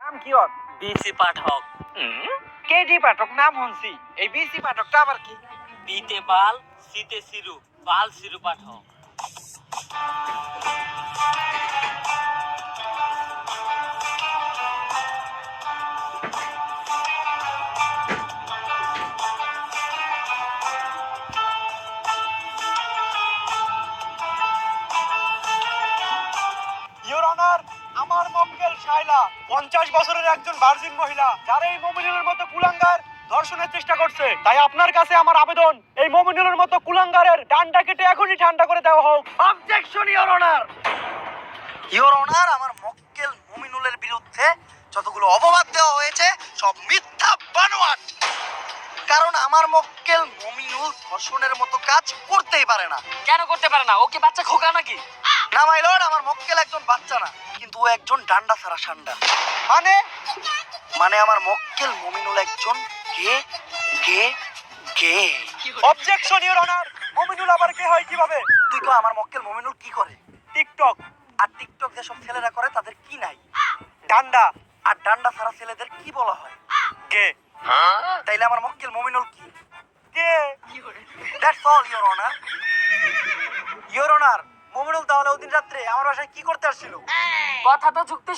নাম কি ওর? বিসি পাঠক। কেডি পাঠক নাম শুনছি, এই বিসি পাঠকটা আবার কি? বিতে বাল, সিতে সিরু, বাল সিরু পাঠক। ইওর অনার, আমার মক্কেল শাইলা 50 বছরের একজন ভার্জিন মহিলা, যারা এই মমিনুলের মতো কুলাঙ্গার ধর্ষণের চেষ্টা করছে। তাই আপনার কাছে আমার আবেদন, এই মমিনুলের মতো কুলাঙ্গারের ডান্ডা কেটে এখনই ঠান্ডা করে দেওয়া হোক। Objection your honour. Your honour, আমার মক্কেল মুমিনুলের বিরুদ্ধে যতগুলো অপবাদ দেওয়া হয়েছে সব মিথ্যা বানোয়াট। কারণ আমার মক্কেল মুমিনুল ধর্ষণের মতো কাজ করতেই পারে না। কেন করতে পারে না? ও কি বাচ্চা খোকা নাকি? না মাই লর্ড, আমার মক্কেল একজন বাচ্চা না, কিন্তু ও একজন ডান্ডা ছাড়া সান্ডা। মানে মানে আমার মক্কেল মুমিনুল একজন gay gay gay. Objection your honour. Mominul আবার কে হয় কিভাবে? তুই তো আমার মক্কেল মুমিনুল কি করে? টিকটক। আর টিকটক যেসব ছেলেরা করে তাদের কি নাই? ডান্ডা। আর ডান্ডা ছাড়া ছেলেদের কি বলা হয়? গে। তাইলে আমার মক্কেল মুমিনুল কি? Gay. That's all your honour. Your honour, Muminul তাহলে ওদিন রাত্রে আমার বাসায় কি করতে আসছিল? কথা তো যুক্তি